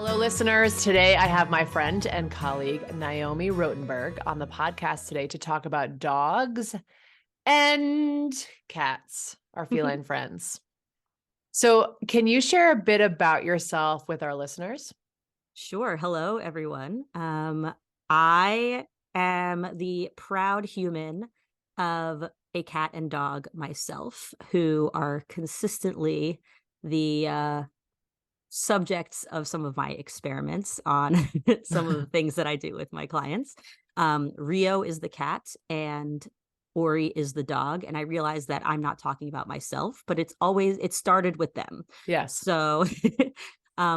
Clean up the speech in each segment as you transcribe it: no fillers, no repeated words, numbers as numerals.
Hello, listeners. Today I have my friend and colleague, Naomi Rotenberg, on the podcast today to talk about dogs and cats, our feline friends. So, can you share a bit about yourself with our listeners? Sure. Hello, everyone. I am the proud human of a cat and dog myself, who are consistently the subjects of some of my experiments on some of the things that I do with my clients. Rio is the cat and Ori is the dog. And I realize that I'm not talking about myself, but it started with them. Yes. So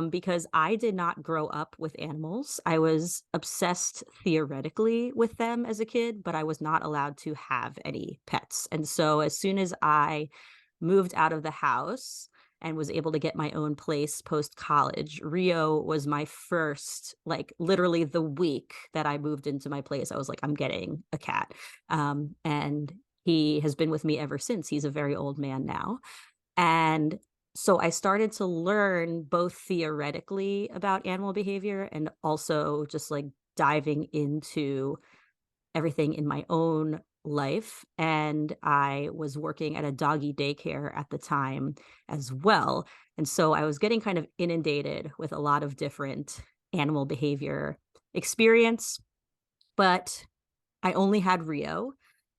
because I did not grow up with animals. I was obsessed theoretically with them as a kid, but I was not allowed to have any pets. And so as soon as I moved out of the house and was able to get my own place post college, Rio was my first, like literally the week that I moved into my place, I was like, I'm getting a cat. And he has been with me ever since. He's a very old man now. And so I started to learn both theoretically about animal behavior and also just like diving into everything in my own life. And I was working at a doggy daycare at the time as well. And so I was getting kind of inundated with a lot of different animal behavior experience, but I only had Rio.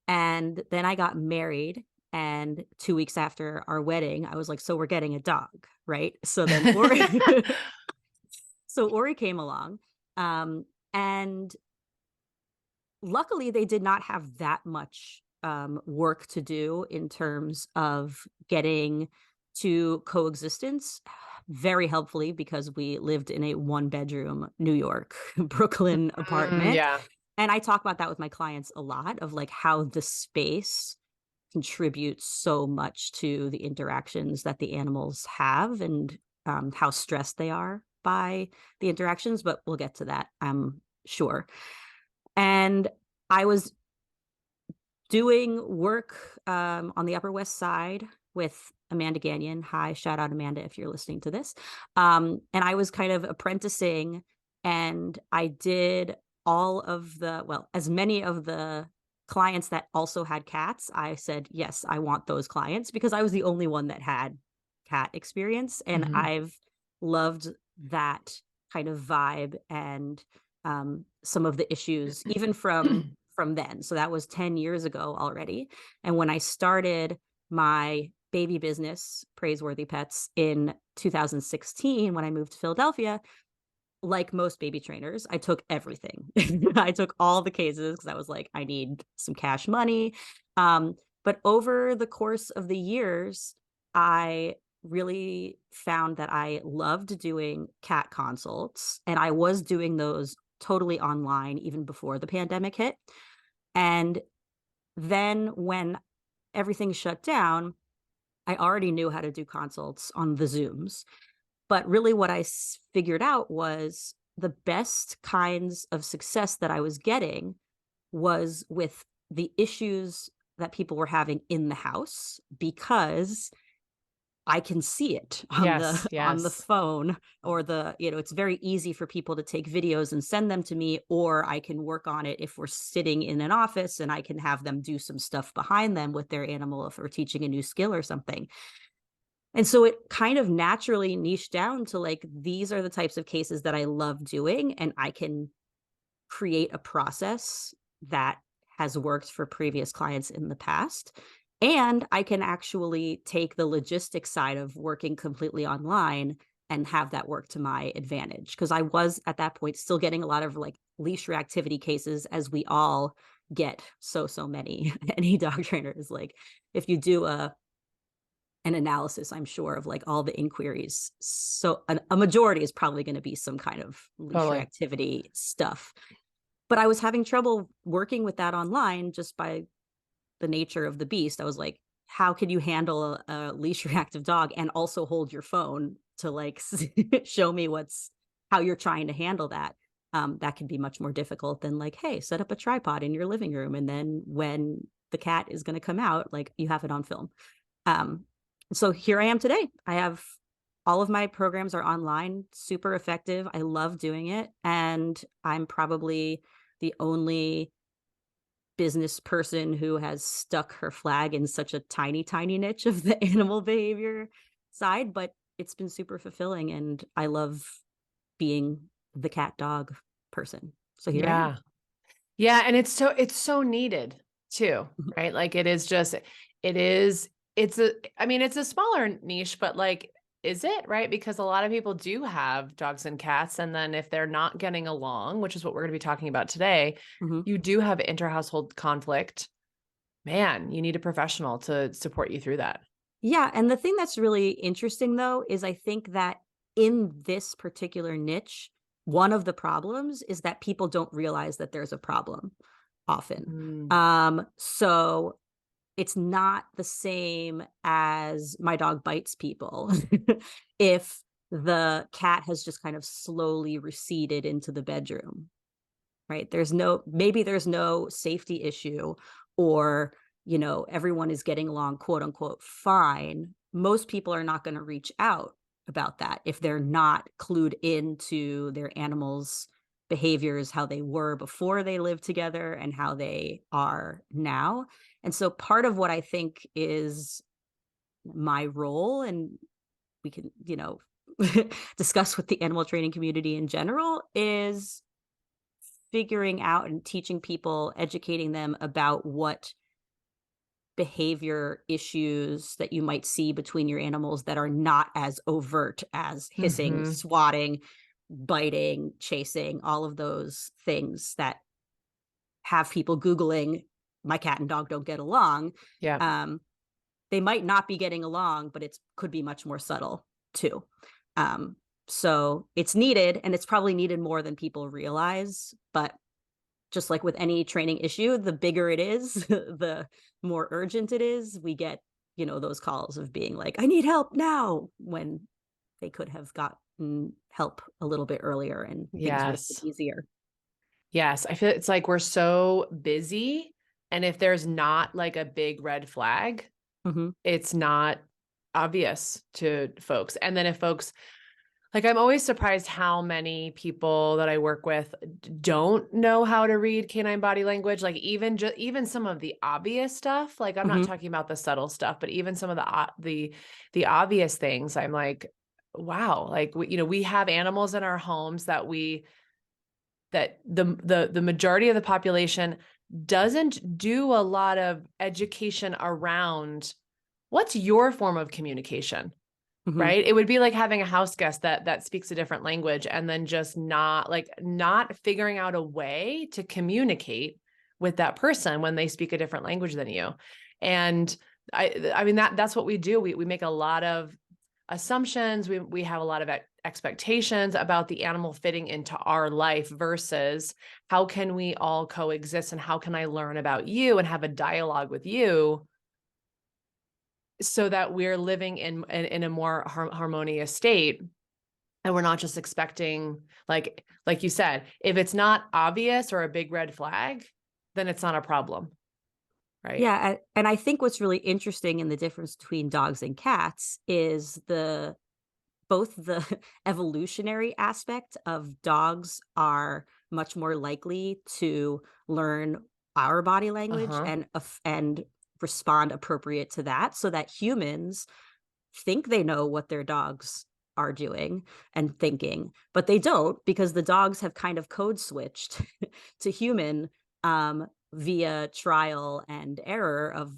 And then I got married. And 2 weeks after our wedding, I was like, so we're getting a dog, right? So then Ori came along. And luckily, they did not have that much work to do in terms of getting to coexistence. Very helpfully, because we lived in a one-bedroom New York, Brooklyn apartment. Yeah. And I talk about that with my clients a lot, of like how the space contributes so much to the interactions that the animals have, and how stressed they are by the interactions. But we'll get to that, I'm sure. And I was doing work on the Upper West Side with Amanda Gagnon. Hi, shout out Amanda if you're listening to this. And I was kind of apprenticing, and I did as many of the clients that also had cats. I said, yes, I want those clients, because I was the only one that had cat experience. And I've loved that kind of vibe and some of the issues, even from then. So that was 10 years ago already. And when I started my baby business, Praiseworthy Pets, in 2016, when I moved to Philadelphia, like most baby trainers, I took everything. I took all the cases because I was like, I need some cash money. But over the course of the years, I really found that I loved doing cat consults, and I was doing those totally online even before the pandemic hit. And then when everything shut down, I already knew how to do consults on the Zooms. But really, what I figured out was the best kinds of success that I was getting was with the issues that people were having in the house, because I can see it on Yes. the Yes. phone, or it's very easy for people to take videos and send them to me, or I can work on it if we're sitting in an office and I can have them do some stuff behind them with their animal if we're teaching a new skill or something. And so it kind of naturally niched down to like, these are the types of cases that I love doing, and I can create a process that has worked for previous clients in the past. And I can actually take the logistics side of working completely online and have that work to my advantage. Because I was at that point still getting a lot of like leash reactivity cases, as we all get so many. Any dog trainer is like, if you do an analysis, I'm sure, of like all the inquiries, so a majority is probably going to be some kind of leash Totally. reactivity stuff. But I was having trouble working with that online just by the nature of the beast. I was like, how can you handle a leash reactive dog and also hold your phone to like show me how you're trying to handle that? That can be much more difficult than like, hey, set up a tripod in your living room, and then when the cat is going to come out, like, you have it on film. So here I am today. I have all of my programs are online, super effective. I love doing it. And I'm probably the only business person who has stuck her flag in such a tiny, tiny niche of the animal behavior side, but it's been super fulfilling. And I love being the cat dog person. So here I am. Yeah. Yeah. And it's so needed too, Mhm. right? Like I mean, it's a smaller niche, but like, is it right? Because a lot of people do have dogs and cats. And then if they're not getting along, which is what we're going to be talking about today, Mhm. you do have inter-household conflict. Man, you need a professional to support you through that. Yeah, and the thing that's really interesting though is I think that in this particular niche, one of the problems is that people don't realize that there's a problem often. Mm, So it's not the same as my dog bites people if the cat has just kind of slowly receded into the bedroom, right? Maybe there's no safety issue, or, everyone is getting along, quote unquote, fine. Most people are not going to reach out about that if they're not clued into their animals' behaviors, how they were before they lived together and how they are now. And so part of what I think is my role, and we can, discuss with the animal training community in general, is figuring out and teaching people, educating them about what behavior issues that you might see between your animals that are not as overt as hissing, hmm. swatting, biting, chasing, all of those things that have people Googling, my cat and dog don't get along. Yeah. Um, they might not be getting along, but it could be much more subtle too. Um, so it's needed, and it's probably needed more than people realize. But just like with any training issue, the bigger it is, the more urgent it is. We get, those calls of being like, I need help now, when they could have gotten help a little bit earlier and things would have Yes. been easier. Yes. I feel it's like we're so busy. And if there's not like a big red flag, Mm-hmm. it's not obvious to folks. And then if folks, like, I'm always surprised how many people that I work with don't know how to read canine body language. Like even some of the obvious stuff, like I'm not Mm-hmm. talking about the subtle stuff, but even some of the obvious things, I'm like, wow, like we have animals in our homes that the majority of the population doesn't do a lot of education around what's your form of communication, Mm-hmm. right? It would be like having a house guest that speaks a different language and then just not figuring out a way to communicate with that person when they speak a different language than you. And I mean that's what we do. We make a lot of assumptions. We have a lot of expectations about the animal fitting into our life versus how can we all coexist and how can I learn about you and have a dialogue with you so that we're living in a more harmonious state, and we're not just expecting, like you said, if it's not obvious or a big red flag, then it's not a problem, right? Yeah, and I think what's really interesting in the difference between dogs and cats is both the evolutionary aspect of dogs are much more likely to learn our body language Uh-huh. and respond appropriate to that, so that humans think they know what their dogs are doing and thinking, but they don't, because the dogs have kind of code switched to human, via trial and error of,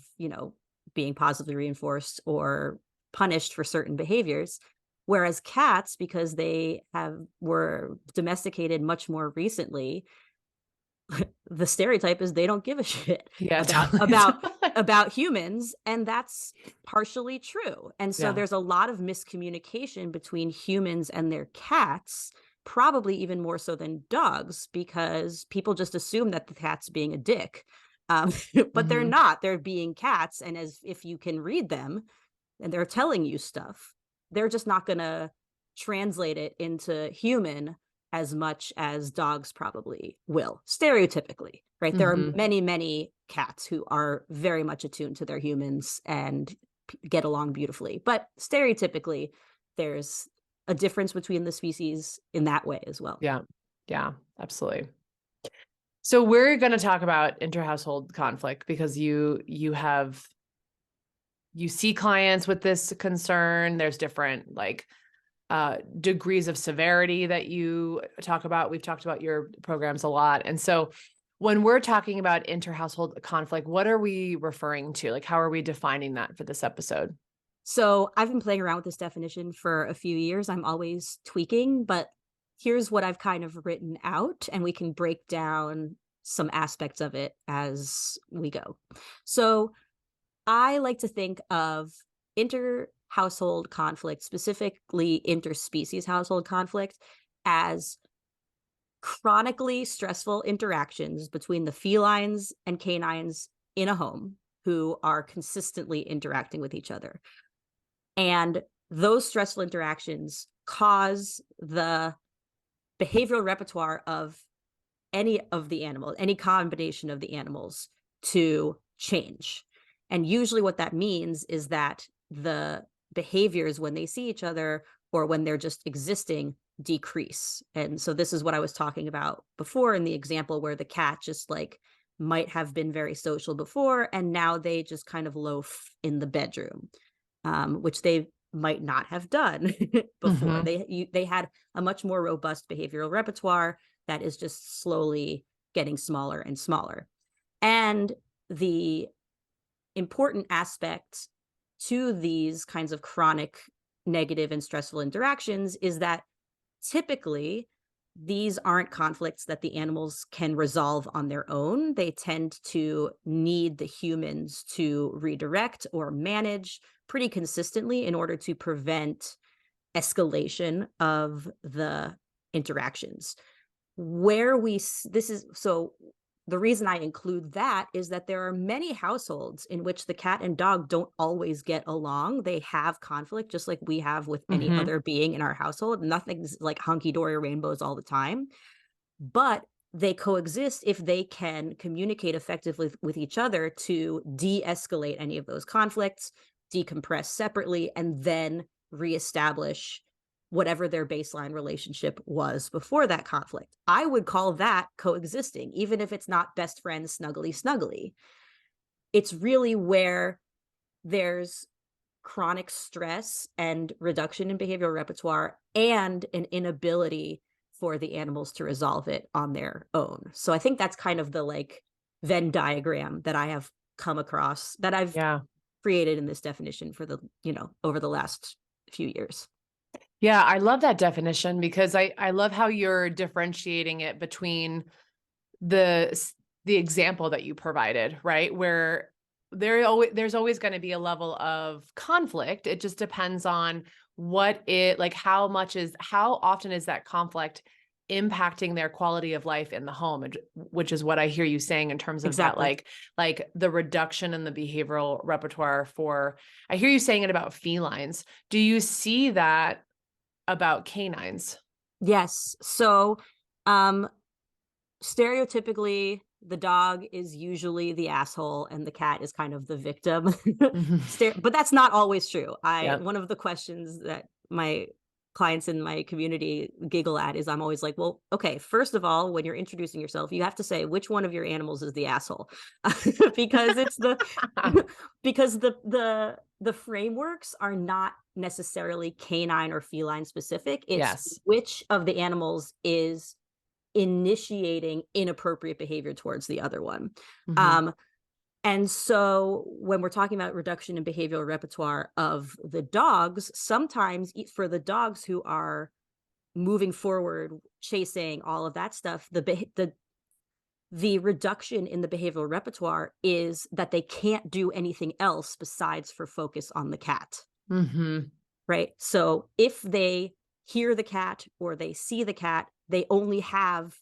being positively reinforced or punished for certain behaviors. Whereas cats, because they were domesticated much more recently, the stereotype is they don't give a shit Yeah, about totally. about Totally. about humans, and that's partially true. And so Yeah. there's a lot of miscommunication between humans and their cats, probably even more so than dogs, because people just assume that the cat's being a dick. um, but they're Hmm. not. They're being cats, and as if you can read them and they're telling you stuff, they're just not going to translate it into human as much as dogs probably will, stereotypically, right? There are Hmm. many, many cats who are very much attuned to their humans and get along beautifully. But stereotypically, there's a difference between the species in that way as well. Yeah. Yeah, absolutely. So we're going to talk about inter-household conflict because you see clients with this concern. There's different like degrees of severity that you talk about. We've talked about your programs a lot. And so when we're talking about inter-household conflict, what are we referring to? Like, how are we defining that for this episode? So I've been playing around with this definition for a few years. I'm always tweaking, but here's what I've kind of written out, and we can break down some aspects of it as we go. So I like to think of inter-household conflict, specifically interspecies household conflict, as chronically stressful interactions between the felines and canines in a home who are consistently interacting with each other. And those stressful interactions cause the behavioral repertoire of any of the animals, any combination of the animals, to change. And usually what that means is that the behaviors when they see each other or when they're just existing decrease. And so this is what I was talking about before in the example where the cat just like might have been very social before, and now they just kind of loaf in the bedroom, which they might not have done before. They had a much more robust behavioral repertoire that is just slowly getting smaller and smaller. And the important aspect to these kinds of chronic negative and stressful interactions is that typically these aren't conflicts that the animals can resolve on their own. They tend to need the humans to redirect or manage pretty consistently in order to prevent escalation of the interactions. So the reason I include that is that there are many households in which the cat and dog don't always get along. They have conflict just like we have with any other being in our household. Nothing's like hunky-dory rainbows all the time, but they coexist if they can communicate effectively with each other to de-escalate any of those conflicts, decompress separately, and then reestablish whatever their baseline relationship was before that conflict. I would call that coexisting, even if it's not best friends snuggly snuggly. It's really where there's chronic stress and reduction in behavioral repertoire and an inability for the animals to resolve it on their own. So I think that's kind of the like Venn diagram that I have come across, that I've created in this definition for the, over the last few years. Yeah, I love that definition because I love how you're differentiating it between the example that you provided, right? Where there's always going to be a level of conflict. It just depends on how often is that conflict impacting their quality of life in the home, which is what I hear you saying in terms of that, like the reduction in the behavioral repertoire I hear you saying it about felines. Do you see that about canines? Yes. So, stereotypically, the dog is usually the asshole and the cat is kind of the victim. But that's not always true. One of the questions that my clients in my community giggle at is I'm always like, well, okay, first of all, when you're introducing yourself, you have to say which one of your animals is the asshole, because the frameworks are not necessarily canine or feline specific. It's which of the animals is initiating inappropriate behavior towards the other one. And so when we're talking about reduction in behavioral repertoire of the dogs, sometimes for the dogs who are moving forward, chasing all of that stuff, the reduction in the behavioral repertoire is that they can't do anything else besides for focus on the cat. Right? So if they hear the cat or they see the cat, they only have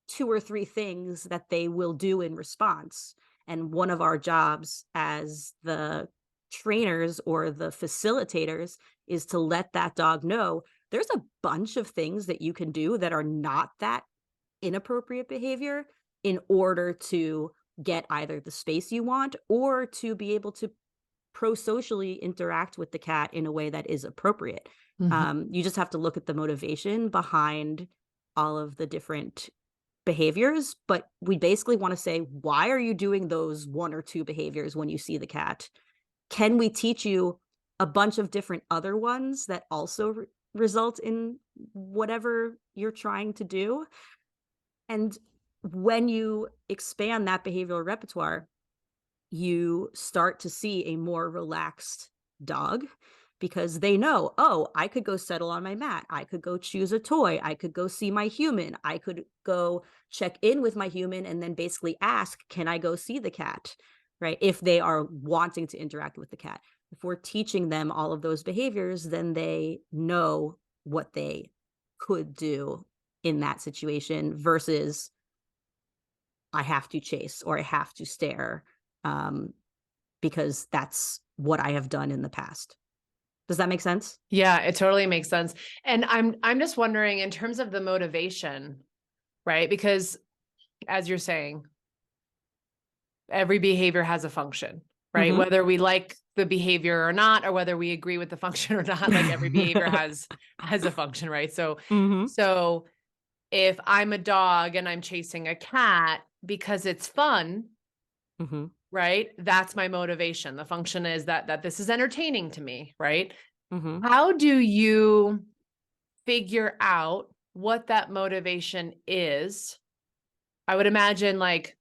2 or 3 things that they will do in response. And one of our jobs as the trainers or the facilitators is to let that dog know there's a bunch of things that you can do that are not that inappropriate behavior in order to get either the space you want or to be able to pro-socially interact with the cat in a way that is appropriate. You just have to look at the motivation behind all of the different behaviors, but we basically want to say, why are you doing those one or two behaviors when you see the cat? Can we teach you a bunch of different other ones that also result in whatever you're trying to do? And when you expand that behavioral repertoire, you start to see a more relaxed dog because they know, oh, I could go settle on my mat. I could go choose a toy. I could go see my human. I could go check in with my human and then basically ask, can I go see the cat? Right? If they are wanting to interact with the cat. If we're teaching them all of those behaviors, then they know what they could do in that situation versus I have to chase or I have to stare because that's what I have done in the past. Does that make sense? Yeah, it totally makes sense. And I'm just wondering in terms of the motivation, right? Because as you're saying, every behavior has a function, right? Mm-hmm. Whether we like the behavior or not, or whether we agree with the function or not, like every behavior has a function, right? So Mm-hmm. so if I'm a dog and I'm chasing a cat because it's fun, Mm-hmm. right? That's my motivation. The function is that this is entertaining to me, right? Mm-hmm. How do you figure out what that motivation is? I would imagine like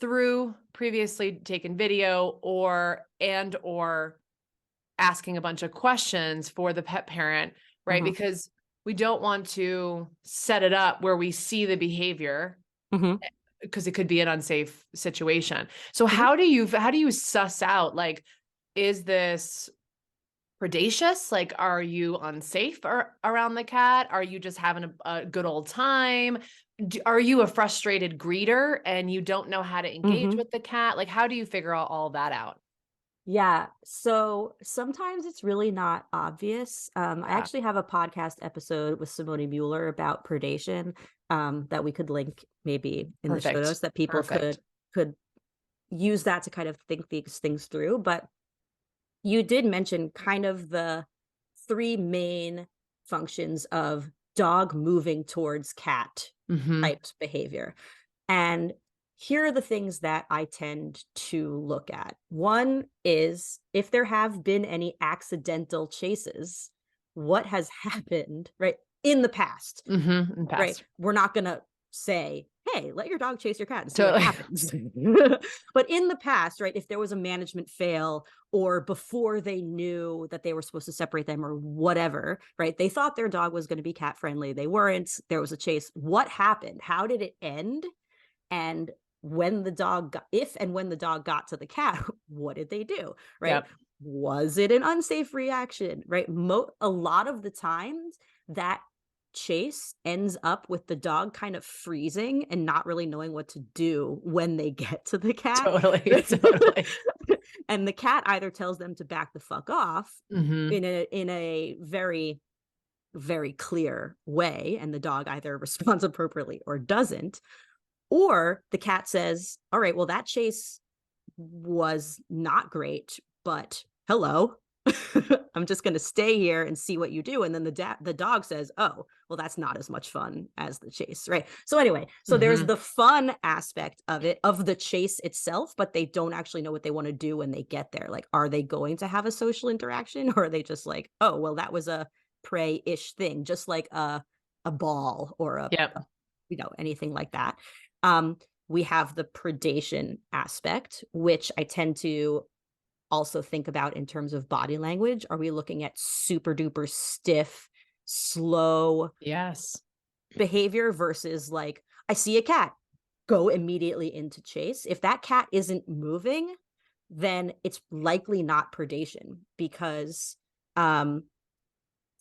through previously taken video or asking a bunch of questions for the pet parent, right? Mm-hmm. Because we don't want to set it up where we see the behavior Mm-hmm. because it could be an unsafe situation. So Mm-hmm. how do you suss out, like, is this predacious? Like, are you unsafe around the cat? Are you just having a good old time? Are you a frustrated greeter and you don't know how to engage Mm-hmm. with the cat? Like, how do you figure out all that out? Yeah. So sometimes it's really not obvious. I Yeah, actually have a podcast episode with Simone Mueller about predation that we could link maybe in the show perfect. notes that people Perfect. could use that to kind of think these things through. But you did mention kind of the three main functions of dog moving towards cat Mm-hmm. type behavior. And here are the things that I tend to look at. One is if there have been any accidental chases, what has happened, right, in the past, Mm-hmm. In right? past. We're not going to say, hey, let your dog chase your cat and see what Totally. happens. But in the past, right, if there was a management fail or before they knew that they were supposed to separate them or whatever, right, they thought their dog was going to be cat friendly. They weren't. There was a chase. What happened? How did it end? And when the dog got, if and when the dog got to the cat, what did they do? Right? Yep. Was it an unsafe reaction? Right? A lot of the times that chase ends up with the dog kind of freezing and not really knowing what to do when they get to the cat. Totally. Totally. And the cat either tells them to back the fuck off Mm-hmm. in a very very clear way, and the dog either responds appropriately or doesn't, or the cat says, all right, well, that chase was not great, but hello. I'm just going to stay here and see what you do. And then the dog says, oh, well, that's not as much fun as the chase. Right. So anyway, so there's Mm-hmm. the fun aspect of it, of the chase itself, but they don't actually know what they want to do when they get there. Like, are they going to have a social interaction, or are they just like, oh, well, that was a prey-ish thing, just like a ball or Yep. anything like that. Um, we have the predation aspect, which I tend to also think about in terms of body language. Are we looking at super duper stiff, slow Yes. behavior versus like, I see a cat, go immediately into chase? If that cat isn't moving, then it's likely not predation because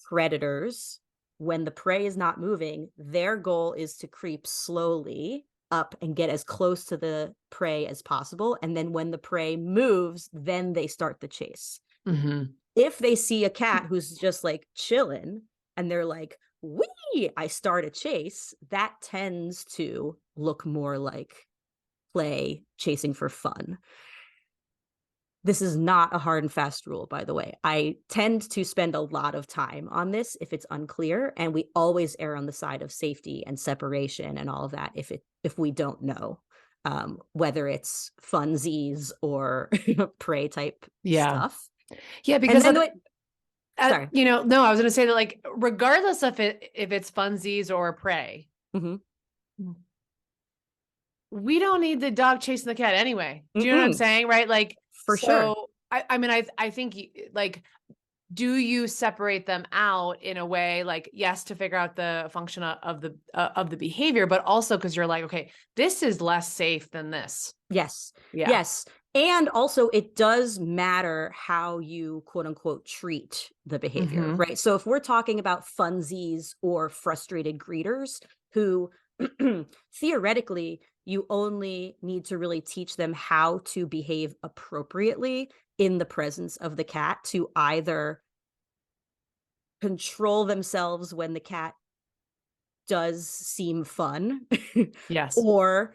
predators, when the prey is not moving, their goal is to creep slowly up and get as close to the prey as possible. And then when the prey moves, then they start the chase. Mm-hmm. If they see a cat who's just like chilling and they're like, wee, I start a chase, that tends to look more like play, chasing for fun. This is not a hard and fast rule, by the way. I tend to spend a lot of time on this if it's unclear, and we always err on the side of safety and separation and all of that if we don't know, whether it's funsies or prey type Yeah. stuff. Yeah, And because then sorry. no, I was going to say that, like, regardless of if it's funsies or prey, Mm-hmm. we don't need the dog chasing the cat anyway. Do you know what I'm Mm-mm. saying? Right? Like, For sure. so I mean, I think like, do you separate them out in a way, like, yes, to figure out the function of the behavior, but also because you're like, okay, this is less safe than this. Yes. Yeah. Yes. And also, it does matter how you quote unquote treat the behavior, Mm-hmm. right? So if we're talking about funsies or frustrated greeters who theoretically you only need to really teach them how to behave appropriately in the presence of the cat to either control themselves when the cat does seem fun Yes. or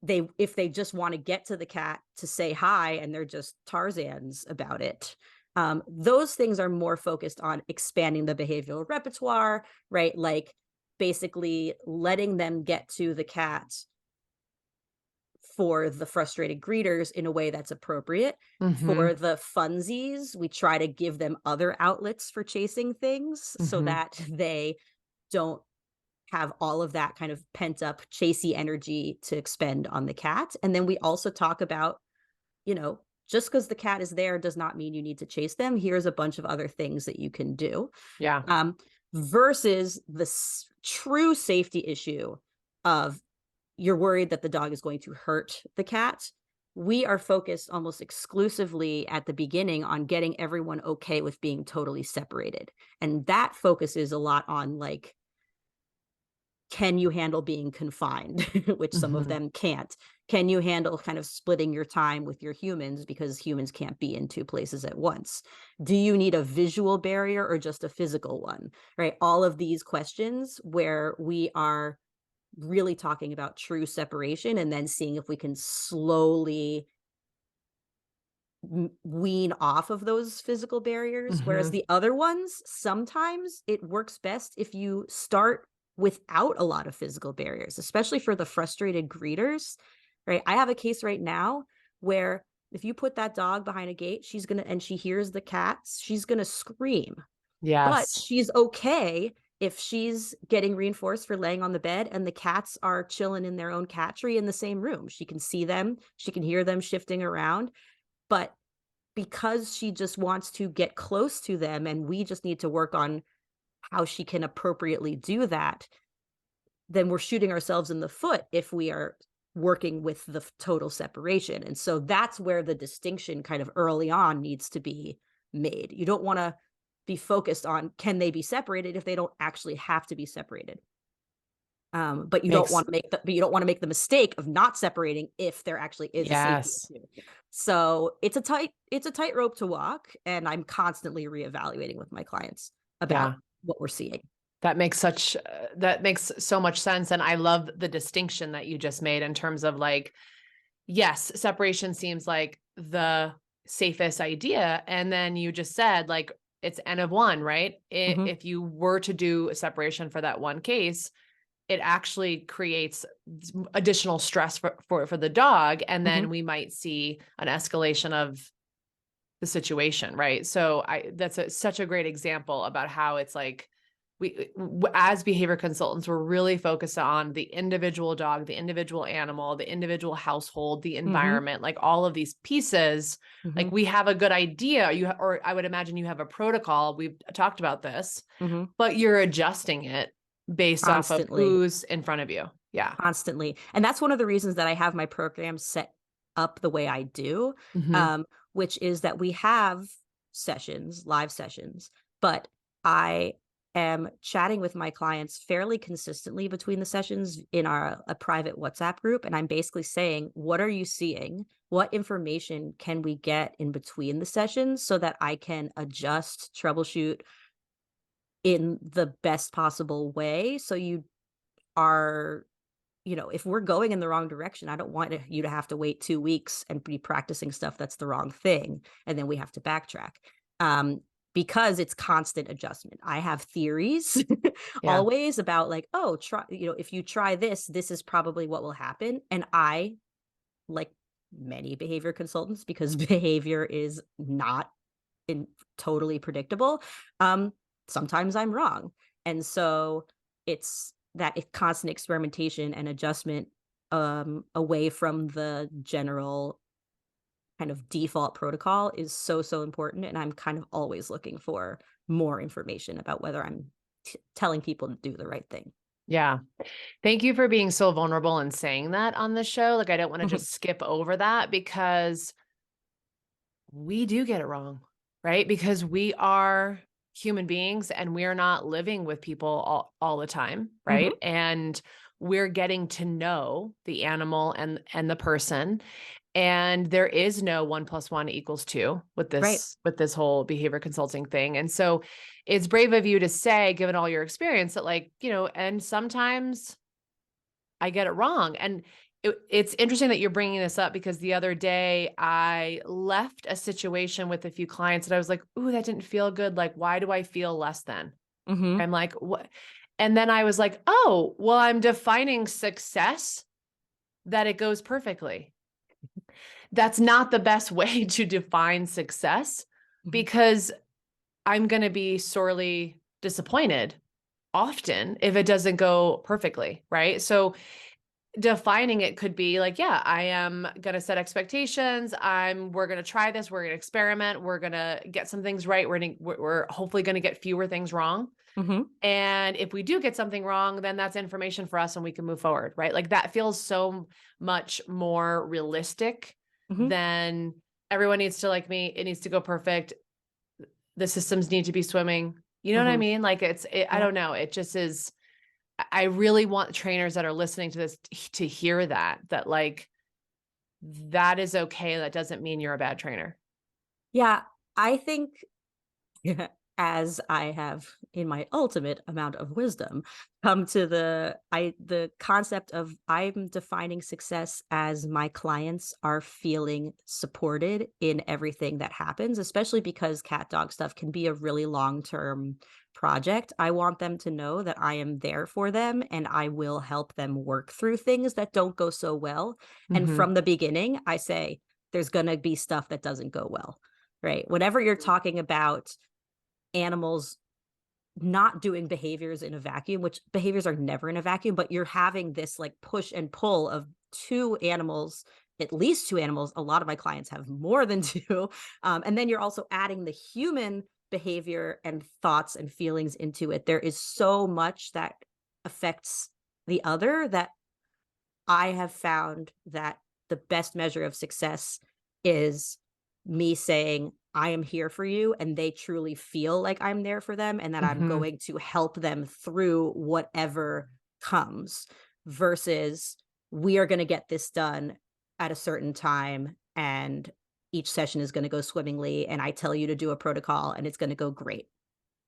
if they just want to get to the cat to say hi and they're just Tarzans about it. Those things are more focused on expanding the behavioral repertoire, right? Like basically letting them get to the cat for the frustrated greeters in a way that's appropriate. Mm-hmm. For the funsies, we try to give them other outlets for chasing things so Mm-hmm. that they don't have all of that kind of pent up chasey energy to expend on the cat. And then we also talk about, just because the cat is there does not mean you need to chase them. Here's a bunch of other things that you can do. Yeah. Versus the true safety issue of you're worried that the dog is going to hurt the cat. We are focused almost exclusively at the beginning on getting everyone okay with being totally separated. And that focuses a lot on like, can you handle being confined, which some of Mm-hmm. them can't? Can you handle kind of splitting your time with your humans because humans can't be in two places at once? Do you need a visual barrier or just a physical one? Right? All of these questions where we are really talking about true separation and then seeing if we can slowly wean off of those physical barriers. Whereas Mm-hmm. the other ones, sometimes it works best if you start without a lot of physical barriers, especially for the frustrated greeters, right? I have a case right now where if you put that dog behind a gate, and she hears the cats, she's going to scream. But Yes. she's okay if she's getting reinforced for laying on the bed and the cats are chilling in their own cat tree in the same room. She can see them, she can hear them shifting around. But because she just wants to get close to them and we just need to work on how she can appropriately do that, then we're shooting ourselves in the foot if we are working with the total separation. And so that's where the distinction kind of early on needs to be made. You don't want to be focused on can they be separated if they don't actually have to be separated. But you don't Makes want to make the mistake of not separating if there actually is a safety yes. issue. So it's a tightrope to walk, and I'm constantly reevaluating with my clients about Yeah. what we're seeing. That makes so much sense. And I love the distinction that you just made in terms of, like, yes, separation seems like the safest idea. And then you just said, like, it's N of one, right? Mm-hmm. If you were to do a separation for that one case, it actually creates additional stress for the dog. And Mm-hmm. then we might see an escalation of the situation. Right. So that's such a great example about how it's like, as behavior consultants, we're really focused on the individual dog, the individual animal, the individual household, the Mm-hmm. environment, like all of these pieces. Mm-hmm. Like, we have a good idea, or I would imagine you have a protocol. We've talked about this, Mm-hmm. but you're adjusting it based off of Constantly. who's in front of you. Yeah. Constantly. And that's one of the reasons that I have my program set up the way I do, Mm-hmm. which is that we have live sessions, but I am chatting with my clients fairly consistently between the sessions in a private WhatsApp group. And I'm basically saying, what are you seeing? What information can we get in between the sessions so that I can adjust, troubleshoot in the best possible way so you are if we're going in the wrong direction, I don't want you to have to wait 2 weeks and be practicing stuff that's the wrong thing, and then we have to backtrack. Because it's constant adjustment. I have theories Yeah. always about like, oh, try, if you try this, this is probably what will happen. And I, like many behavior consultants, because behavior is not totally predictable, sometimes I'm wrong. And so it's that constant experimentation and adjustment, away from the general kind of default protocol is so, so important. And I'm kind of always looking for more information about whether I'm telling people to do the right thing. Yeah. Thank you for being so vulnerable and saying that on the show. Like, I don't want to just skip over that because we do get it wrong, right? Because we are human beings and we are not living with people all the time, right? Mhm. And we're getting to know the animal and the person. And there is no 1 + 1 = 2 with Right. this whole behavior consulting thing. And so it's brave of you to say, given all your experience, that like, and sometimes I get it wrong. And it's interesting that you're bringing this up because the other day I left a situation with a few clients and I was like, ooh, that didn't feel good. Like, why do I feel less than? Mhm. I'm like, what? And then I was like, oh, well, I'm defining success that it goes perfectly. That's not the best way to define success Mhm. because I'm going to be sorely disappointed often if it doesn't go perfectly, right? So defining it could be like, yeah, I am going to set expectations. We're going to try this. We're going to experiment. We're going to get some things right. We're hopefully going to get fewer things wrong. Mhm. And if we do get something wrong, then that's information for us and we can move forward, right? Like that feels so much more realistic Mhm. than everyone needs to like me. It needs to go perfect. The systems need to be swimming. You know what I Mhm. mean? Like I Yeah. don't know. It just is. I really want trainers that are listening to this to hear that like, that is okay. That doesn't mean you're a bad trainer. Yeah. I think as I have, in my ultimate amount of wisdom, come to the concept of I'm defining success as my clients are feeling supported in everything that happens, especially because cat dog stuff can be a really long-term project. I want them to know that I am there for them and I will help them work through things that don't go so well. And Mhm. from the beginning, I say there's going to be stuff that doesn't go well, right? Whenever you're talking about animals not doing behaviors in a vacuum, which behaviors are never in a vacuum, but you're having this like push and pull of two animals, at least two animals. A lot of my clients have more than two. And then you're also adding the human behavior and thoughts and feelings into it. There is so much that affects the other that I have found that the best measure of success is me saying, I am here for you, and they truly feel like I'm there for them and that I'm Mhm. going to help them through whatever comes, versus we are going to get this done at a certain time and each session is going to go swimmingly and I tell you to do a protocol and it's going to go great.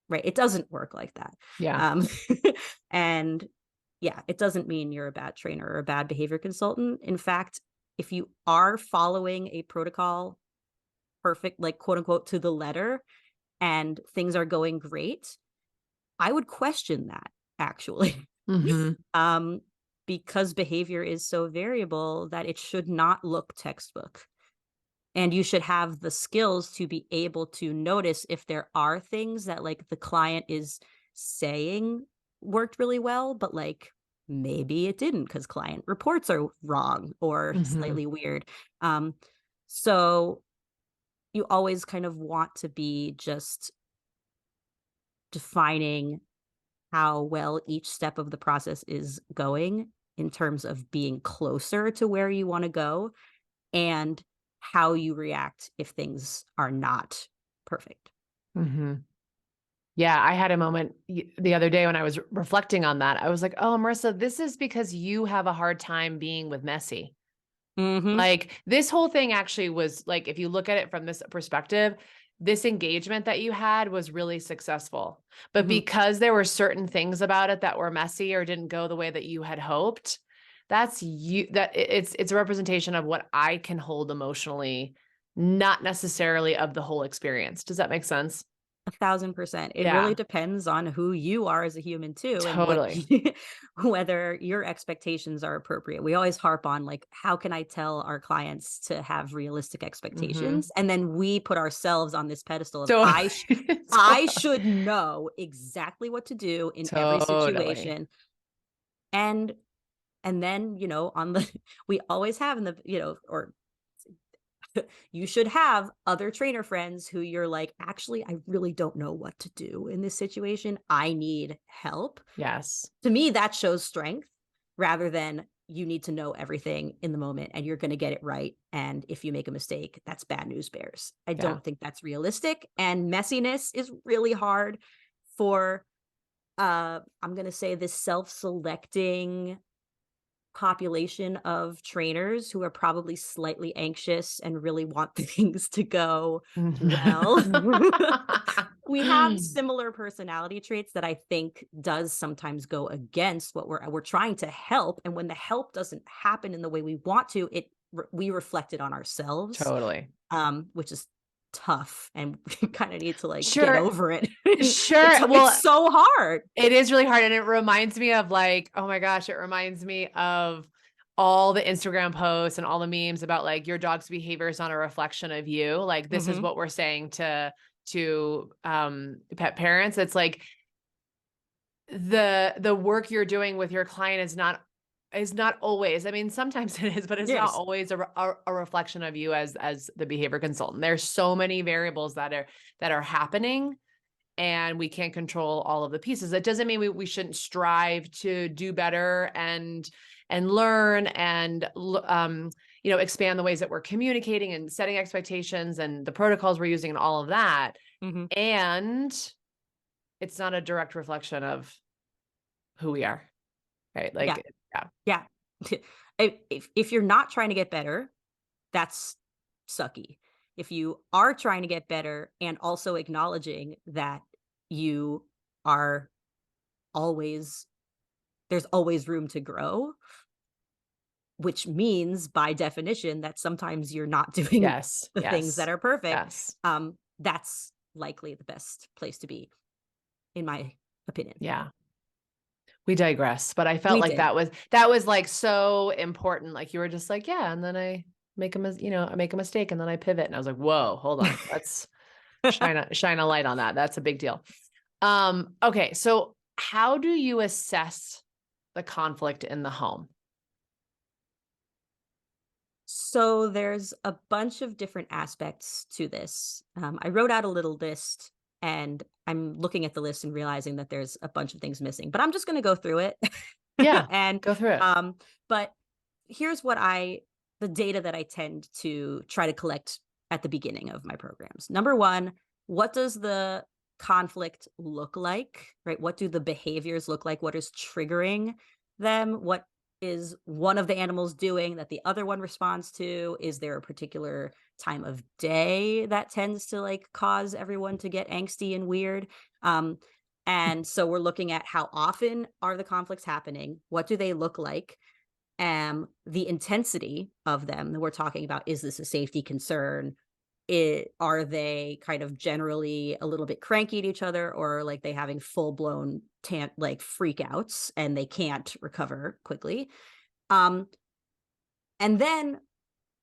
Right? It doesn't work like that. Yeah. Um, and yeah, it doesn't mean you're a bad trainer or a bad behavior consultant. In fact, if you are following a protocol perfect, like quote unquote, to the letter, and things are going great, I would question that actually. Mhm. um, because behavior is so variable that it should not look textbook. And you should have the skills to be able to notice if there are things that like the client is saying worked really well, but like maybe it didn't because client reports are wrong or Mhm. slightly weird. Um, so you always kind of want to be just defining how well each step of the process is going in terms of being closer to where you want to go, and how you react if things are not perfect. Mhm. Yeah, I had a moment the other day when I was reflecting on that. I was like, "Oh, Marissa, this is because you have a hard time being with messy." Mhm. Like this whole thing actually was like, if you look at it from this perspective, this engagement that you had was really successful. But Mhm. because there were certain things about it that were messy or didn't go the way that you had hoped, that's you, that it's a representation of what I can hold emotionally, not necessarily of the whole experience. Does that make sense? 1,000%. It really Yeah, depends on who you are as a human too, and what totally. whether your expectations are appropriate. We always harp on like, how can I tell our clients to have realistic Mm-hmm. expectations? And then we put ourselves on this pedestal of Totally. I Totally. should know exactly what to do in every Totally. situation. And then, on the we always have in the, or you should have other trainer friends who you're like, actually, I really don't know what to do in this situation. I need help. Yes. To me, that shows strength rather than you need to know everything in the moment and you're going to get it right. And if you make a mistake, that's bad news bears. I Yeah. don't think that's realistic. And messiness is really hard for, I'm going to say, this self-selecting population of trainers who are probably slightly anxious and really want things to go well. We have similar personality traits that I think does sometimes go against what we're trying to help, and when the help doesn't happen in the way we want to, we reflect it on ourselves, Totally. which is tough, and we kind of need to like get Sure. over it. Sure. It's Well, so hard. it is really hard. And it reminds me of like, oh my gosh, it reminds me of all the Instagram posts and all the memes about like your dog's behavior is not a reflection of you. Like this is Hmm. what we're saying to pet parents. It's like the work you're doing with your client is not always, I mean, sometimes it is, but it's not Yes. always a reflection of you as the behavior consultant. There's so many variables that are happening, and we can't control all of the pieces. That doesn't mean we shouldn't strive to do better and learn and expand the ways that we're communicating and setting expectations and the protocols we're using and all of that. Hmm. And it's not a direct reflection of who we are, right? Yeah. Like, yeah. Yeah. If you're not trying to get better, that's sucky. If you are trying to get better and also acknowledging that you are always there's always room to grow, which means by definition that sometimes you're not doing Yes, the things that yes, are perfect, yes. that's likely the best place to be, in my opinion. Yeah. We digress, but I felt We like did. that was like so important. Like you were just like, yeah, and then I I make a mistake and then I pivot. And I was like, whoa, hold on. Let's shine a light on that. That's a big deal. Okay. So how do you assess the conflict in the home? So there's a bunch of different aspects to this. I wrote out a little list and I'm looking at the list and realizing that there's a bunch of things missing, but I'm just going to go through it. Yeah, and, go through it. um, but here's the data that I tend to try to collect at the beginning of my programs. Number one, what does the conflict look like, right? What do the behaviors look like? What is triggering them? What is one of the animals doing that the other one responds to? Is there a particular time of day that tends to like cause everyone to get angsty and weird? Um, and so we're looking at how often are the conflicts happening? What do they look like? The intensity of them. We're talking about, is this a safety concern? Are they kind of generally a little bit cranky at each other, or like they having full blown like freakouts and they can't recover quickly? Um, and then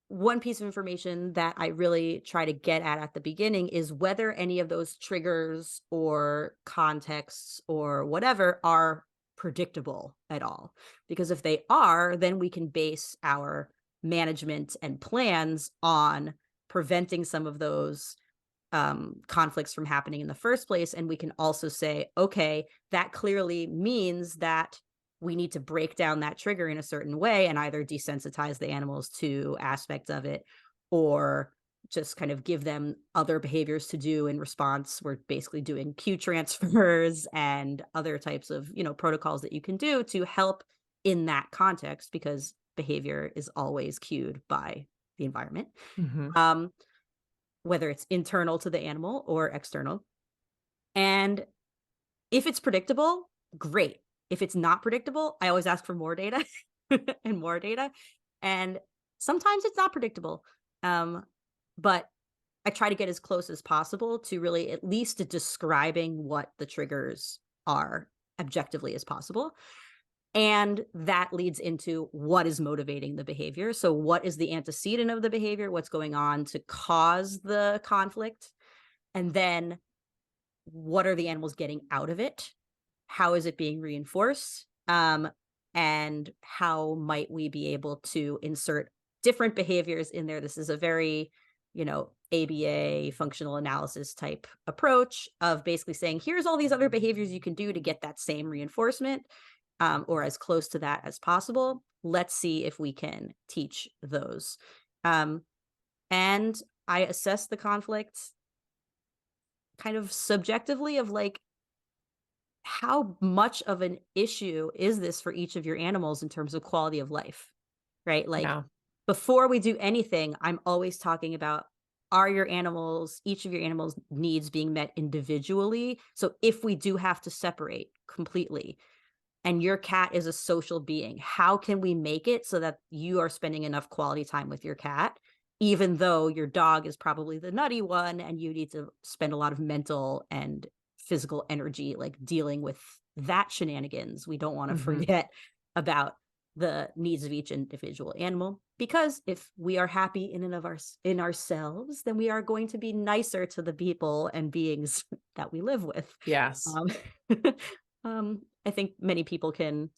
one piece of information that I really try to get at the beginning is whether any of those triggers or contexts or whatever are predictable at all. Because if they are, then we can base our management and plans on preventing some of those conflicts from happening in the first place. And we can also say, okay, that clearly means that we need to break down that trigger in a certain way and either desensitize the animals to aspects of it or just kind of give them other behaviors to do in response. We're basically doing cue transfers and other types of, protocols that you can do to help in that context, because behavior is always cued by the environment. Mhm. Um, whether it's internal to the animal or external. And if it's predictable, great. If it's not predictable, I always ask for more data. and more data. And sometimes it's not predictable. But I try to get as close as possible to really at least describing what the triggers are objectively as possible. And that leads into what is motivating the behavior. So what is the antecedent of the behavior? What's going on to cause the conflict? And then what are the animals getting out of it? How is it being reinforced? And how might we be able to insert different behaviors in there? This is a very, ABA functional analysis type approach of basically saying, here's all these other behaviors you can do to get that same reinforcement, or as close to that as possible. Let's see if we can teach those. And I assess the conflict kind of subjectively of like, how much of an issue is this for each of your animals in terms of quality of life, right? Like before we do anything, I'm always talking about, are each of your animals' needs being met individually? So if we do have to separate completely, and your cat is a social being, how can we make it so that you are spending enough quality time with your cat, even though your dog is probably the nutty one and you need to spend a lot of mental and physical energy like dealing with that shenanigans? We don't want to forget about the needs of each individual animal, because if we are happy in and of in ourselves, then we are going to be nicer to the people and beings that we live with. Yes. I think many people can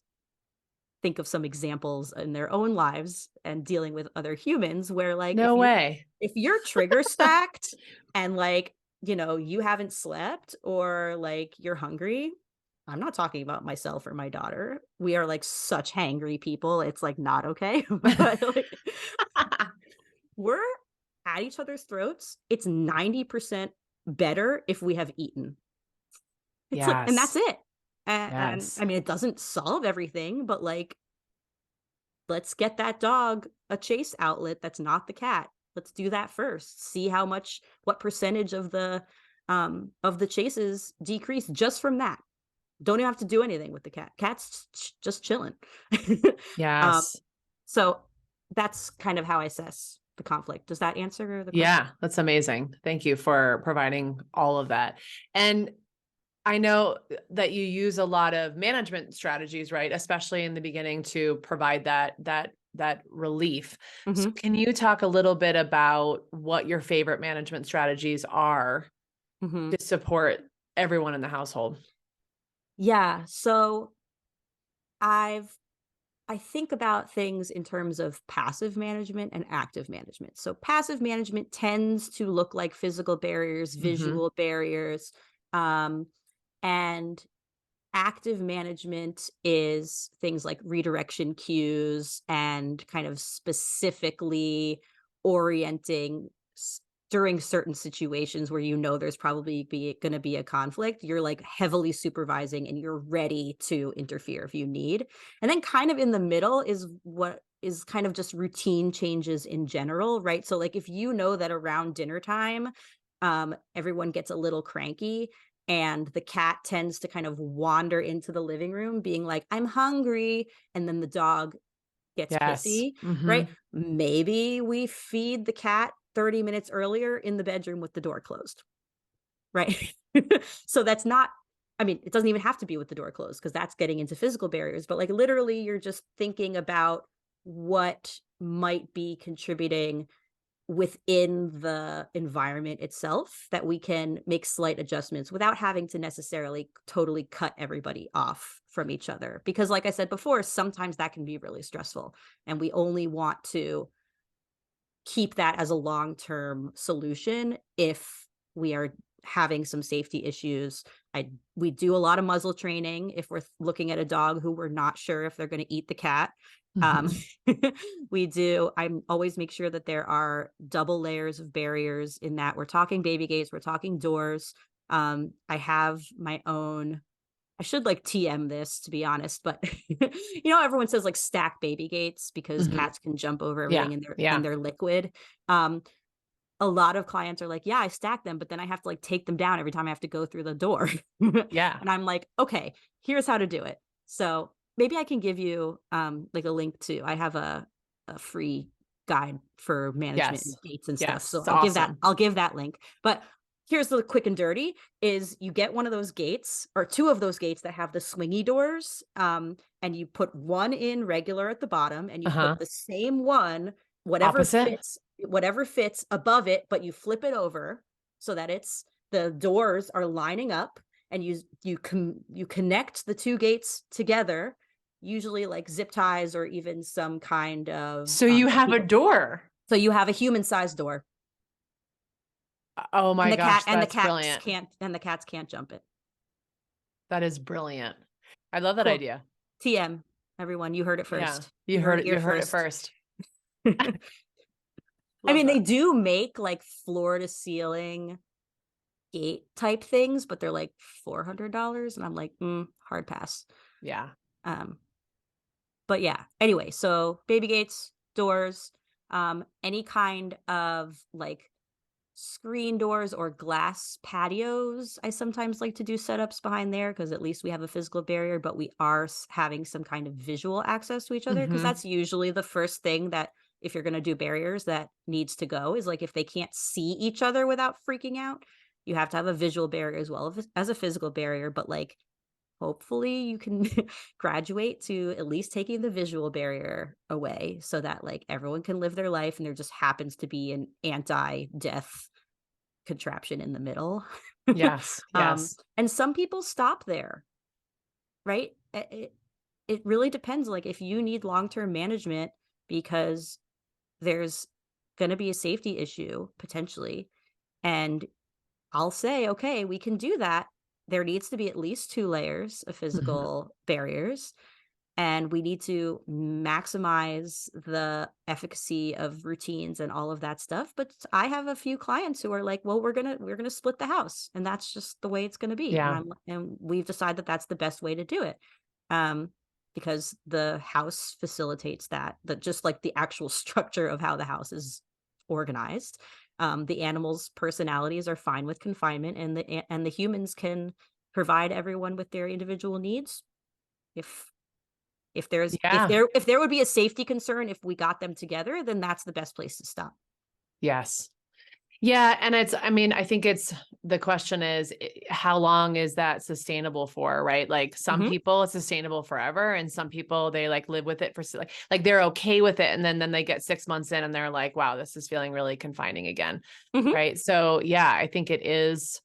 think of some examples in their own lives and dealing with other humans where like, no way. If you're trigger stacked and like, you haven't slept or like you're hungry, I'm not talking about myself or my daughter. We are like such hangry people. It's like not okay. But like, we're at each other's throats. It's 90% better if we have eaten. It's like, and that's it. And I mean, it doesn't solve everything, but like, let's get that dog a chase outlet that's not the cat. Let's do that first. See what percentage of the chases decrease just from that. Don't even have to do anything with the cat. Cat's just chilling. Yes. So that's kind of how I assess the conflict. Does that answer the question? Yeah, that's amazing. Thank you for providing all of that. And I know that you use a lot of management strategies, right? Especially in the beginning to provide that relief. So can you talk a little bit about what your favorite management strategies are to support everyone in the household? Yeah. So I think about things in terms of passive management and active management. So passive management tends to look like physical barriers, visual barriers, and active management is things like redirection cues and kind of specifically orienting during certain situations where there's probably going to be a conflict. You're like heavily supervising and you're ready to interfere if you need. And then kind of in the middle is what is kind of just routine changes in general, right? So like if that around dinner time, everyone gets a little cranky and the cat tends to kind of wander into the living room being like, I'm hungry. And then the dog gets pissy, right? Maybe we feed the cat 30 minutes earlier in the bedroom with the door closed, right? So that's not, it doesn't even have to be with the door closed because that's getting into physical barriers, but like literally you're just thinking about what might be contributing within the environment itself that we can make slight adjustments without having to necessarily totally cut everybody off from each other. Because like I said before, sometimes that can be really stressful and we only want to keep that as a long-term solution if we are having some safety issues. We do a lot of muzzle training if we're looking at a dog who we're not sure if they're going to eat the cat. I always make sure that there are double layers of barriers in that we're talking baby gates, we're talking doors. I have my own, I should like TM this to be honest, but everyone says like stack baby gates because cats can jump over everything and they're liquid. A lot of clients are like, yeah, I stack them, but then I have to like take them down every time I have to go through the door. And I'm like, okay, here's how to do it. So maybe I can give you like a link to, I have a free guide for management and Yes. dates and stuff. Yes. So It's awesome. I'll give that link. But here's the quick and dirty is you get one of those gates or two of those gates that have the swingy doors. And you put one in regular at the bottom and you Uh-huh. put the same one, Opposite. whatever fits above it, but you flip it over so that the doors are lining up and you connect the two gates together, usually like zip ties or even some kind of So you have a door. so you have a human sized door Oh and my gosh, that's brilliant. the cats can't jump it. That is brilliant. I love that Cool. idea. TM, everyone, you heard it Yeah. first. You Heard heard it it. here You heard it first. first. I Love mean, they that. do make like floor to ceiling gate type things, but they're like $400 and I'm like, hard pass. Yeah. um but yeah, anyway, so baby gates, doors, any kind of like screen doors or glass patios. I sometimes like to do setups behind there because at least we have a physical barrier, but we are having some kind of visual access to each other, because Hmm. that's usually the first thing that, if you're going to do barriers, that needs to go, is like if they can't see each other without freaking out, you have to have a visual barrier as well as a physical barrier. But like, hopefully you can graduate to at least taking the visual barrier away so that like everyone can live their life and there just happens to be an anti-death contraption in the middle. Yes. Yes. And some people stop there, right? It really depends. Like if you need long-term management because there's going to be a safety issue potentially, and I'll say, okay, we can do that. There needs to be at least 2 layers of Hmm. physical barriers, and we need to maximize the efficacy of routines and all of that stuff. But I have a few clients who are like, well, we're gonna split the house, and that's just the way it's gonna be. Yeah. And we've decided that that's the best way to do it. Um, because the house facilitates that, just like the actual structure of how the house is organized. The animals' personalities are fine with confinement, and the humans can provide everyone with their individual needs. If Yeah. if there would be a safety concern if we got them together, then that's the best place to stop. Yes. Yeah. And I mean, I think the question is, how long is that sustainable for, right? Like some Mhm, people it's sustainable forever. And some people they like live with it for like they're okay with it. And then they get 6 months in and they're like, wow, this is feeling really confining again. mhm. Right. So yeah, I think it is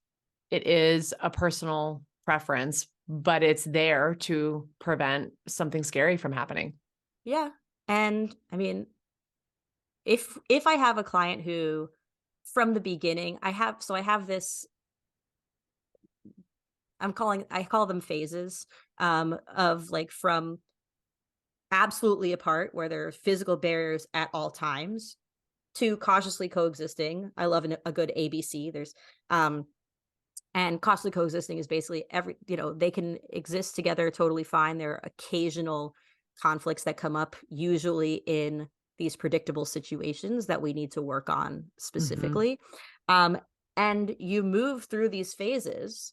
a personal preference, but it's there to prevent something scary from happening. Yeah, and I mean, if I have a client who from the beginning I have this, I call them phases, of like from absolutely apart where there are physical barriers at all times to cautiously coexisting. I love a good ABC. And cautiously coexisting is basically they can exist together totally fine. There are occasional conflicts that come up, usually in these predictable situations that we need to work on Hmm. specifically. Um, and you move through these phases.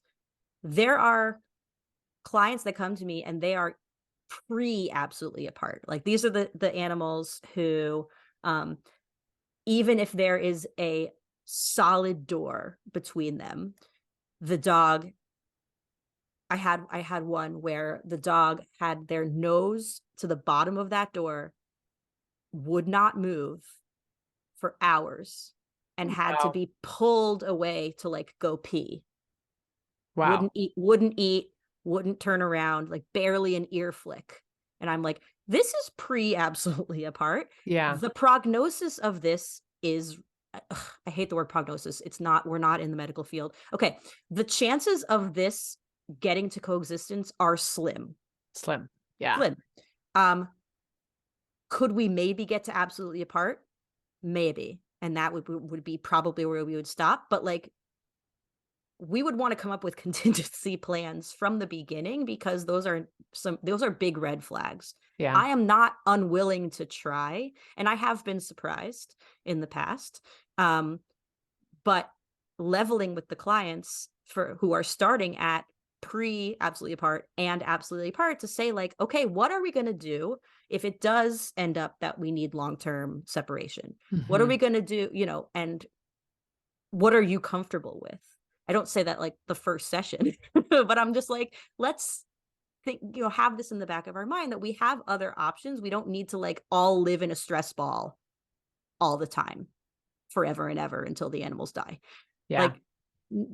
There are clients that come to me and they are absolutely apart. Like these are the animals who, um, even if there is a solid door between them, the dog I had one where the dog had their nose to the bottom of that door, would not move for hours, and had to Wow. be pulled away to like go pee. Wow. Wouldn't eat, wouldn't turn around, like barely an ear flick. And I'm like, this is absolutely apart. Yeah. The prognosis of this is, I hate the word prognosis. We're not in the medical field. Okay. The chances of this getting to coexistence are slim. Slim. Yeah. Slim. Um, could we maybe get to absolutely apart? Maybe. And that would be probably where we would stop. But like, we would want to come up with contingency plans from the beginning, because those are big red flags. Yeah. I am not unwilling to try, and I have been surprised in the past. But leveling with the clients for who are starting at pre-absolutely apart and absolutely apart to say like, okay, what are we going to do if it does end up that we need long-term separation? What are we going to do, and what are you comfortable with? I don't say that like the first session, but I'm just like, let's think, have this in the back of our mind that we have other options. We don't need to like all live in a stress ball all the time, forever and ever until the animals die. Yeah. Like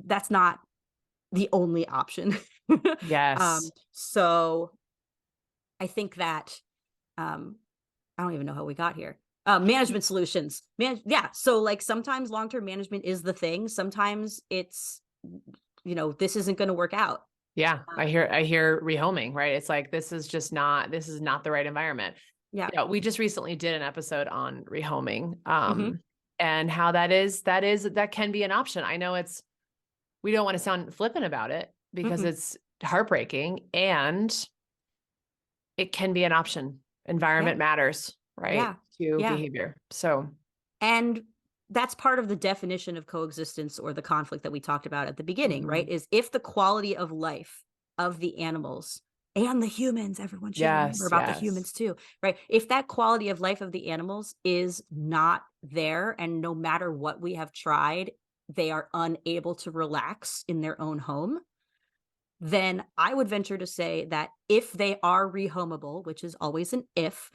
that's not the only option. Yes. So I think that I don't even know how we got here. Management solutions. Yeah. So like sometimes long-term management is the thing. Sometimes it's, this isn't going to work out. Yeah. I hear rehoming, right? It's like, this is not the right environment. Yeah. We just recently did an episode on rehoming, Mhm. and how that can be an option. I know we don't want to sound flippant about it because Mm-mm. it's heartbreaking, and it can be an option. Yeah. Environment matters, right? Yeah. To Yeah. behavior. So And that's part of the definition of coexistence or the conflict that we talked about at the beginning, right? mhm. Is if the quality of life of the animals and the humans, everyone should remember Yes, about the yes. humans too, right? If that quality of life of the animals is not there, and no matter what we have tried, they are unable to relax in their own home, then I would venture to say that if they are rehomable, which is always an if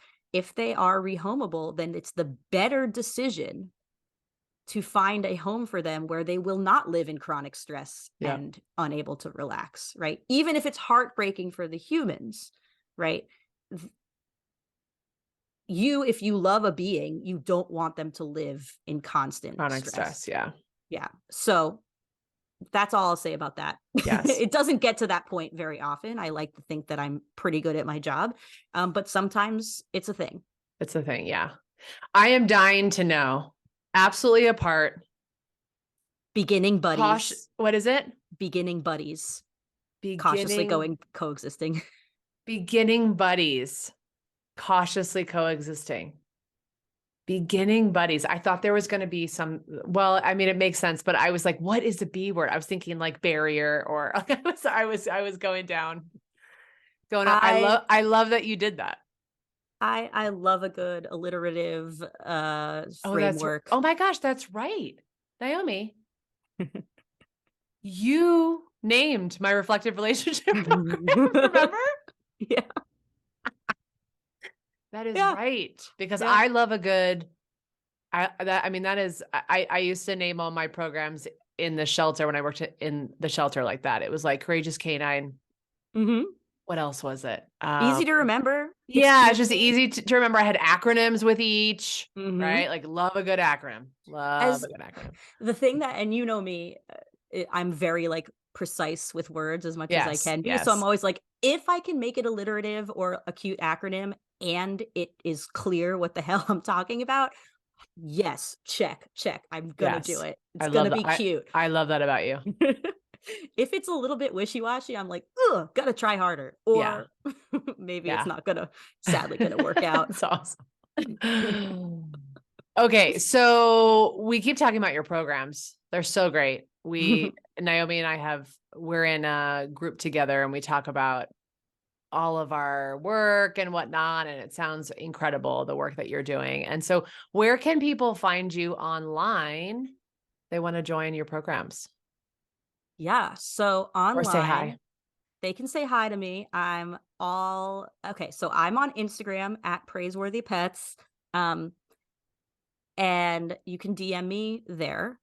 they are rehomable, then it's the better decision to find a home for them where they will not live in chronic stress Yeah. and unable to relax, right? Even if it's heartbreaking for the humans, right? If you love a being, you don't want them to live in constant Chronic stress. stress. Yeah. Yeah. So that's all I'll say about that. Yes. It doesn't get to that point very often. I like to think that I'm pretty good at my job. But sometimes it's a thing. It's the thing. Yeah. I am dying to know. Absolutely apart. Beginning Posh. buddies, What is it? beginning buddies, cautiously Beginning, going coexisting. beginning buddies, cautiously coexisting. Beginning buddies. I thought there was going to be well, I mean, it makes sense, but I was like, what is the B word? I was thinking like barrier, or I was going on. I I love that you did that. I love a good alliterative Oh, framework. oh my gosh, that's right. Naomi, you named my reflective relationship program. Remember? Yeah. That is Yeah. right. Because Yeah. I love a good, I used to name all my programs in the shelter when I worked in the shelter like that. It was like Courageous Canine. Hmm. What else was it? Easy to remember. Yeah, it's just Extremely. easy to remember. I had acronyms with each, Hmm. right? Like love a good acronym. Love As a good acronym. the thing that, and me, I'm very like precise with words as much as I Yes, can be. So I'm yes. always like, if I can make it alliterative or a cute acronym and it is clear what the hell I'm talking about, yes, check, check. I'm gonna do Yes. it. I It's love gonna that. be cute. I love that about you. If it's a little bit wishy-washy, I'm like, ugh, gotta try harder. Yeah. Or maybe it's Yeah. not sadly gonna work out. It's awesome. Okay, so we keep talking about your programs. They're so great. Naomi and we're in a group together, and we talk about all of our work and whatnot. And it sounds incredible, the work that you're doing. And so where can people find you online? They want to join your programs Yeah. So or say hi. online, they can say hi to me. Okay. So I'm on Instagram at praiseworthy pets. Um, and you can DM me there.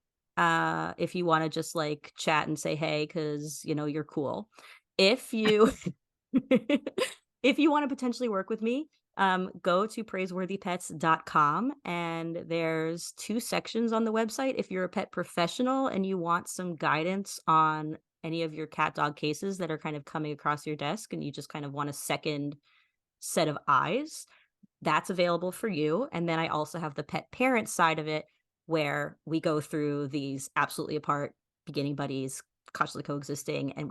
If you want to just like chat and say hey, because you're cool. If you if you want to potentially work with me, go to praiseworthypets.com, and there's two sections on the website. If you're a pet professional and you want some guidance on any of your cat dog cases that are kind of coming across your desk and you just kind of want a second set of eyes, that's available for you. And then I also have the pet parent side of it, where we go through these absolutely apart beginning buddies, cautiously coexisting, and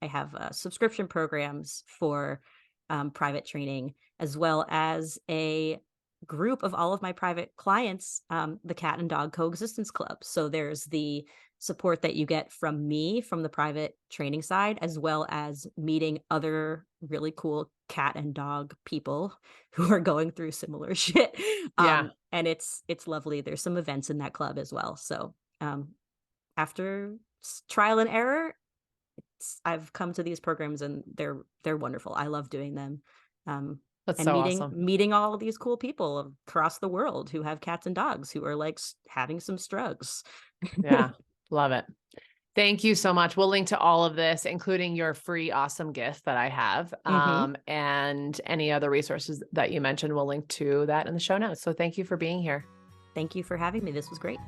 I have subscription programs for private training, as well as a group of all of my private clients, the Cat and Dog Coexistence Club. So there's the support that you get from me from the private training side, as well as meeting other really cool cat and dog people who are going through similar shit. Yeah. And it's lovely. There's some events in that club as well. So after trial and error, I've come to these programs and they're wonderful. I love doing them. That's And so awesome. meeting all of these cool people across the world who have cats and dogs who are like having some struggles. Yeah. Love it. Thank you so much. We'll link to all of this, including your free awesome gift that I have. And any other resources that you mentioned, we'll link to that in the show notes. So thank you for being here. Thank you for having me. This was great.